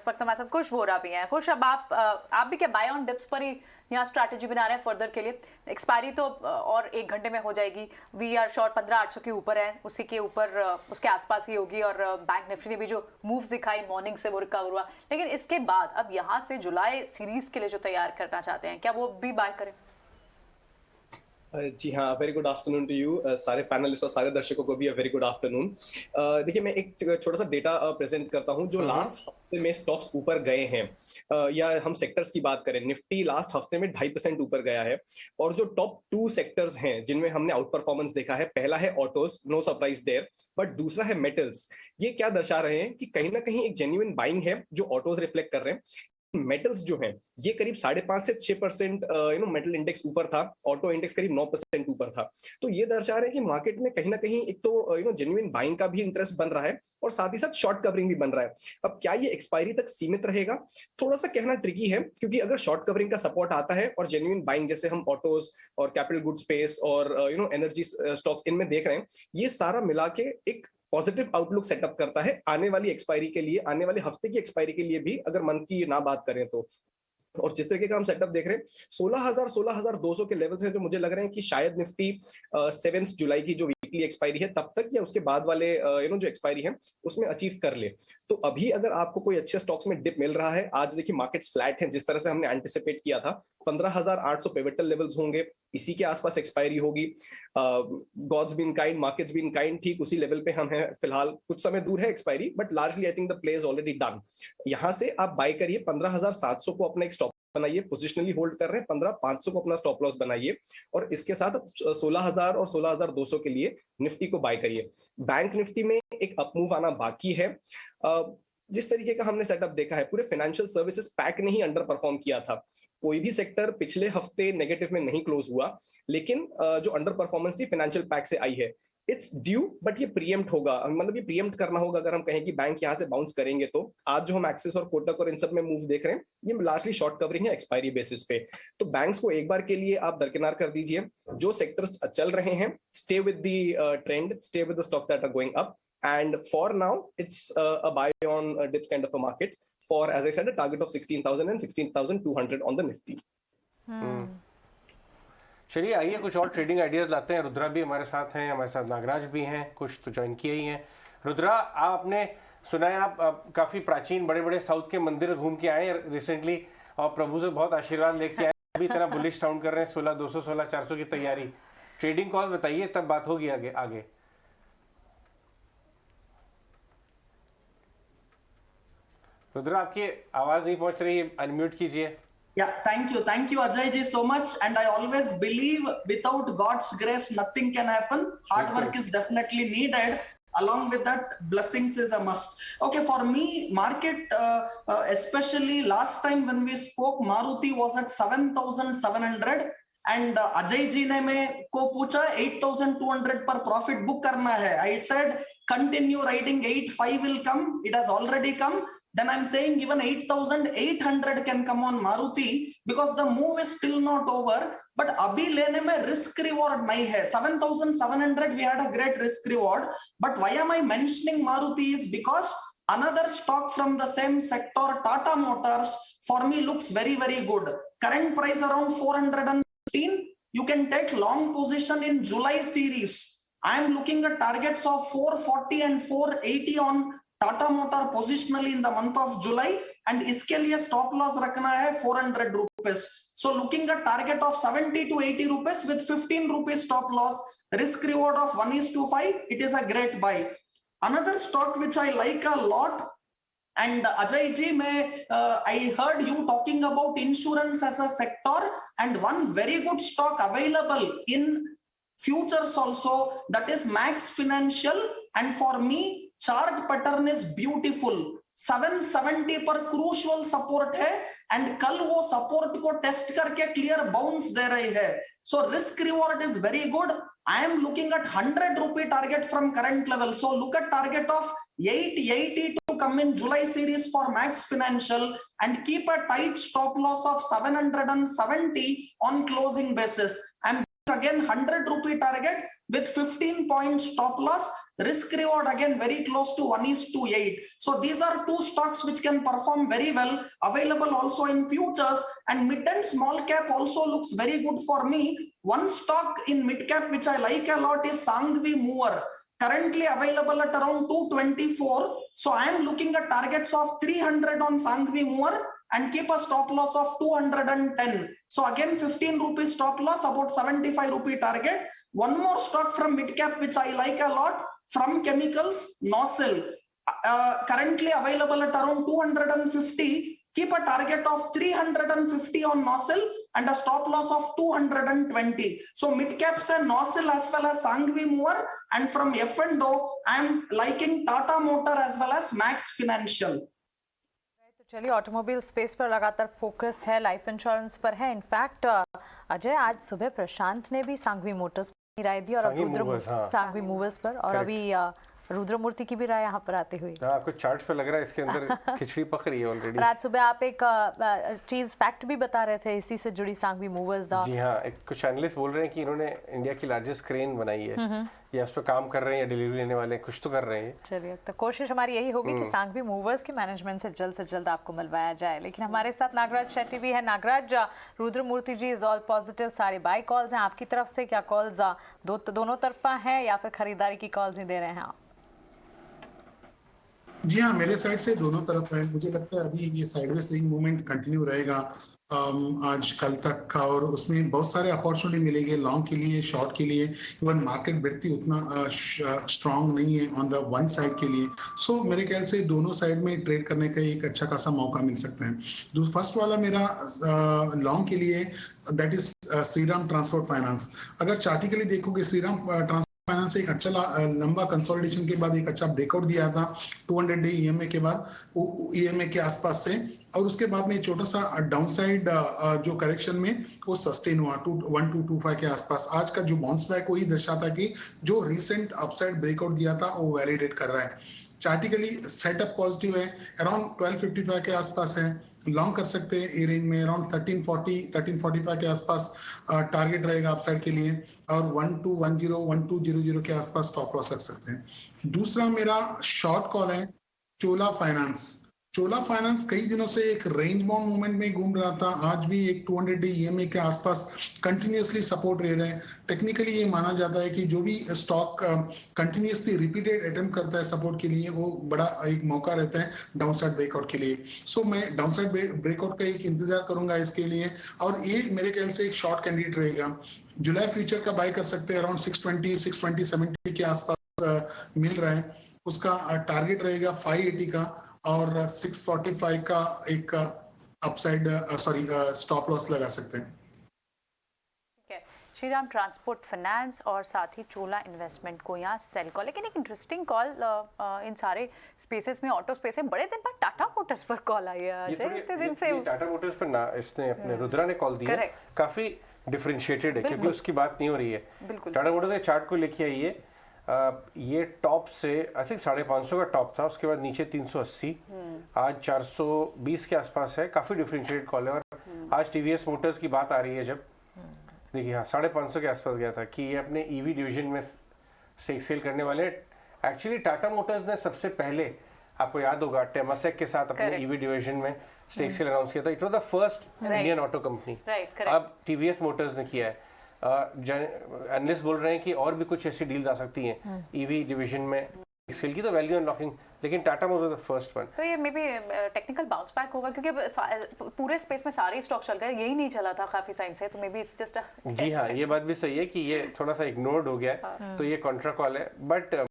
वक्त हमारे साथ खुश बोरा भी हैं। खुश, अब आप भी क्या बाय ऑन डिप्स पर ही यहाँ स्ट्रैटेजी बना रहे हैं फर्दर के लिए? एक्सपायरी तो और 1 घंटे में हो जाएगी। वी आर शॉर्ट 15,800 के ऊपर है, उसी के ऊपर उसके आसपास ही होगी। और बैंक निफ्टी ने भी जो मूव्स दिखाई मॉर्निंग से वो रिकवर हुआ। लेकिन इसके बाद अब यहाँ से जुलाई सीरीज के लिए जो तैयार करना चाहते हैं, क्या वो भी बाय करें? जी हाँ, very good afternoon to you सारे पैनलिस्ट और सारे दर्शकों को भी वेरी गुड आफ्टरनून। देखिए, मैं एक छोटा सा डेटा प्रेजेंट करता हूँ। जो लास्ट हफ्ते में स्टॉक्स ऊपर गए हैं, या हम सेक्टर्स की बात करें, निफ्टी लास्ट हफ्ते में 2.5% ऊपर गया है। और जो टॉप 2 सेक्टर्स हैं जिनमें हमने आउट परफॉर्मेंस देखा है, पहला है autos, no surprise there, but दूसरा है मेटल्स। ये क्या दर्शा रहे हैं कि कहीं ना कहीं एक जेन्युइन बाइंग है जो ऑटोज रिफ्लेक्ट कर रहे हैं। मेटल्स जो हैं ये करीब 5.5 से 6% मेटल इंडेक्स ऊपर था, ऑटो इंडेक्स करीब 9% ऊपर था। तो ये दर्शा रहे हैं कि मार्केट में कहीं ना कहीं एक तो जेन्युइन बाइंग का भी इंटरेस्ट बन रहा है और साथ ही साथ शॉर्ट कवरिंग भी बन रहा है। अब क्या ये एक्सपायरी तक सीमित रहेगा, थोड़ा सा कहना ट्रिकी है, क्योंकि अगर शॉर्ट कवरिंग का सपोर्ट आता है और जेन्युइन बाइंग जैसे हम ऑटोज और कैपिटल गुड स्पेस और एनर्जी स्टॉक्स इनमें देख रहे हैं, ये सारा मिला के एक पॉजिटिव आउटलुक सेटअप करता है आने वाली एक्सपायरी के लिए, आने वाले हफ्ते की एक्सपायरी के लिए भी, अगर मंथ की ना बात करें तो। और जिस तरीके का हम सेटअप देख रहे हैं, 16,200 के लेवल्स हैं जो मुझे लग रहे हैं कि शायद निफ्टी 7 जुलाई की जो वीकली एक्सपायरी है तब तक या उसके बाद वाले जो एक्सपायरी है उसमें अचीव कर ले। तो अभी अगर आपको कोई अच्छे स्टॉक्स में डिप मिल रहा है, आज देखिए मार्केट्स फ्लैट हैं जिस तरह से हमने एंटिसिपेट किया था, 15,800 पिवटल लेवल्स होंगे, इसी के आसपास एक्सपायरी होगी। Gods been kind, markets been kind, ठीक उसी लेवल पे हम हैं फिलहाल। कुछ समय दूर है expiry, but largely I think the play is already done. यहां से आप बाय करिए, 15,700 को अपना एक स्टॉप बनाइए, पोजिशनली होल्ड कर रहे हैं, 15,500 को अपना स्टॉप लॉस बनाइए, और इसके साथ 16,000 और 16,200 के लिए निफ्टी को बाय करिए। बैंक निफ्टी में एक अपमूव आना बाकी है। जिस तरीके का हमने सेटअप देखा है, पूरे फाइनेंशियल सर्विसेज पैक ने ही अंडर परफॉर्म किया था। कोई भी सेक्टर पिछले हफ्ते नेगेटिव में नहीं क्लोज हुआ, लेकिन जो अंडर परफॉर्मेंस थी फाइनेंशियल पैक से आई है। इट्स ड्यू, बट ये प्रीएम्प्ट होगा, मतलब ये प्रीएम्प्ट करना होगा अगर हम कहें कि बैंक यहां से बाउंस करेंगे तो। आज जो हम एक्सिस और कोटक और इन सब में मूव देख रहे हैं, ये लार्जली शॉर्ट कवरिंग है एक्सपायरी बेसिस पे। तो बैंक्स को एक बार के लिए आप दरकिनार कर दीजिए। जो सेक्टर्स चल रहे हैं, stay with the trend, stay with the stocks that are going up, and for now it's a buy on dips kind of a market for, as I said, a target of 16,000 and 16,200 on the nifty. चलिए, आइए कुछ और trading ideas लाते हैं। रुद्रा भी हमारे साथ हैं, हमारे साथ नागराज भी हैं, कुछ तो ज्वाइन किए ही हैं। रुद्रा, आपने सुना है आप काफी प्राचीन बड़े बड़े साउथ के मंदिर घूम के आए रिसेंटली और प्रभु से बहुत आशीर्वाद लेके आए, अभी इतना बुलिश साउंड कर रहे हैं। 16,200 16,400 की तैयारी, ट्रेडिंग कॉल बताइए, तब बात होगी आगे। रुद्रा, आपकी आवाज नहीं पहुंच रही है, अनम्यूट कीजिए। Yeah, thank you Ajay ji so much, and I always believe without God's grace nothing can happen. Hard work is definitely needed, along with that blessings is a must. Okay, for me market especially last time when we spoke, Maruti was at 7,700 and Ajay ji ने मैं को पूछा 8,200 पर profit book करना है। I said continue riding, 8,500 will come, it has already come. Then I'm saying even 8,800 can come on Maruti because the move is still not over. But अभी लेने में risk reward नहीं है। 7,700 we had a great risk reward. But why am I mentioning Maruti is because another stock from the same sector, Tata Motors, for me looks very, very good. Current price around 415. You can take long position in July series. I am looking at targets of 440 and 480 on Tata Motor positionally in the month of July, and इसके लिए stop loss रखना है 400 rupees. So looking at target of 70 to 80 rupees with 15 rupees stop loss, risk reward of 1:5, it is a great buy. Another stock which I like a lot, and Ajay ji, I heard you talking about insurance as a sector, and one very good stock available in futures also, that is Max Financial, and for me chart pattern is beautiful. 770 पर crucial support है, and कल वो support को test करके clear bounce दे रही है। So risk reward is very good. I am looking at 100 rupee target from current level. So look at target of 880 to come in July series for Max Financial, and keep a tight stop loss of 770 on closing basis. I'm again 100 rupee target with 15 point stop loss. Risk reward again very close to 1:8. So these are two stocks which can perform very well, available also in futures, and mid and small cap also looks very good for me. One stock in mid cap which I like a lot is Sangvi Mover, currently available at around 224. So I am looking at targets of 300 on Sangvi Mover and keep a stop loss of 210. So again 15 rupees stop loss, about 75 rupee target. One more stock from mid cap which I like a lot, from chemicals, Nosil, currently available at around 250. Keep a target of 350 on Nosil and a stop loss of 220. So mid caps and Nosil as well as Sangvi Mover, and from F&O I am liking Tata Motor as well as Max Financial. तो चलिए, automobile space पर लगातार focus है, life insurance पर है। In fact Ajay, आज सुबह प्रशांत ने भी सांघवी मोटर्स पर राय दी और अब सांघवी मूवर्स पर, और अभी रुद्रमूर्ति की भी राय यहाँ पर आते हुए। आपको चार्ट पे लग रहा है इसके अंदर खिचड़ी पक रही है ऑलरेडी। आज सुबह आप एक चीज फैक्ट भी बता रहे थे इसी से जुड़ी, सांघवी मूवर्स। जी हाँ, कुछ एनालिस्ट बोल रहे हैं कि इन्होंने इंडिया की लार्जेस्ट क्रेन बनाई है, या उस पर काम कर रहे हैं या डिलीवरी लेने वाले हैं, कुछ तो कर रहे हैं। चलिए, तो कोशिश हमारी यही होगी कि सांघवी मूवर्स के मैनेजमेंट से जल्द आपको मिलवाया जाए। लेकिन हमारे साथ नागराज शेट्टी भी है। नागराज, रुद्रमूर्ति जी इज ऑल पॉजिटिव, सारे बाय कॉल्स हैं आपकी तरफ से, क्या कॉल्स दोनों तरफा हैं या फिर खरीदारी की कॉल्स ही दे रहे हैं आप? जी हाँ, मेरे साइड से दोनों तरफ है। मुझे लगता है अभी ये साइडवेज स्विंग मूवमेंट कंटिन्यू रहेगा आज कल तक का, और उसमें बहुत सारे अपॉर्चुनिटी मिलेंगे लॉन्ग के लिए, शॉर्ट के लिए। इवन मार्केट बढ़ती उतना स्ट्रांग नहीं है ऑन द वन साइड के लिए। सो मेरे ख्याल से दोनों साइड में ट्रेड करने का एक अच्छा खासा मौका मिल सकता है। फर्स्ट वाला मेरा लॉन्ग के लिए, that is Shriram transport finance. अगर चार्टिकली देखोगे, श्रीराम ट्रांसपोर्ट फाइनेंस एक अच्छा लंबा कंसोलिडेशन के बाद एक अच्छा ब्रेकआउट दिया था 200 डे ईएमए के बाद, ईएमए के आसपास से, और उसके बाद में छोटा सा डाउनसाइड जो करेक्शन में वो सस्टेन हुआ 1225 के आसपास। आज का जो बाउंस बैक वही दर्शाता कि जो रिसेंट अपसाइड ब्रेकआउट दिया था वो वैलिडेट कर रहा है। चार्टिकली सेटअप पॉजिटिव है, अराउंड 1255 के आसपास है, लॉन्ग कर सकते हैं। ए रेंज में अराउंड 1345 के आसपास टारगेट रहेगा अपसाइड के लिए, और 1210 के आसपास स्टॉप लॉस रख सकते हैं। दूसरा मेरा शॉर्ट कॉल है चोला फाइनेंस। चोला फाइनेंस कई दिनों से एक रेंज बाउंड मूवमेंट में घूम रहा था, आज भी एक 200 डे ईएमए के आसपास कंटिन्यूअसली सपोर्ट ले रहे हैं। टेक्निकली ये माना जाता है कि जो भी स्टॉक कंटिन्यूअसली रिपीटेड अटेम्प्ट करता है सपोर्ट के लिए, वो बड़ा एक मौका रहता है डाउनसाइड ब्रेकआउट के लिए। सो मैं डाउनसाइड ब्रेकआउट का एक इंतजार करूंगा इसके लिए, और ये मेरे ख्याल से एक शॉर्ट कैंडिडेट रहेगा। जुलाई फ्यूचर का बाय कर सकते हैं, अराउंड 620-670 के आसपास मिल रहा है। उसका टारगेट रहेगा 580 का, और 645 का एक अपसाइड स्टॉप लॉस लगा सकते हैं। श्रीराम ट्रांसपोर्ट फाइनेंस और साथ ही चोला इन्वेस्टमेंट को यहाँ सेल कॉल। लेकिन एक इंटरेस्टिंग कॉल इन सारे स्पेसेस में, ऑटो स्पेस में, बड़े दिन बाद टाटा मोटर्स पर कॉल आई है। इतने दिन से टाटा मोटर्स पर ना इसने अपने रुद्रा ने कॉल दिया, काफी डिफरेंशिएटेड है क्योंकि उसकी बात नहीं हो रही है। टाटा मोटर्स के चार्ट को लेके आई है, ये टॉप से आई थिंक 550 का टॉप था, उसके बाद नीचे 380, आज 420 के आसपास है। काफी डिफरेंशिएटेड कॉल है। और आज टीवीएस मोटर्स की बात आ रही है, जब देखिए हाँ 550 के आसपास गया था कि ये अपने ईवी डिवीजन में स्टेक सेल करने वाले। एक्चुअली टाटा मोटर्स ने सबसे पहले, आपको याद होगा, टेमासेक के साथ अपने ईवी डिवीजन में स्टेक सेल अनाउंस किया था। It was the first Indian auto company. अब टीवीएस मोटर्स ने किया है। एनालिस्ट बोल रहे हैं कि और भी कुछ ऐसी डील्स आ सकती हैं ईवी डिवीजन में सेल की, तो वैल्यू अनलॉकिंग, लेकिन Tata Motors the first one. तो ये may be technical bounce back होगा क्योंकि पूरे स्पेस में सारे स्टॉक चल गए, यही नहीं चला था काफी टाइम से, तो मे बी इट्स जस्ट जी हाँ, ये बात भी सही है कि ये थोड़ा सा इग्नोर्ड हो गया है, तो ये कॉन्ट्रा कॉल है। बट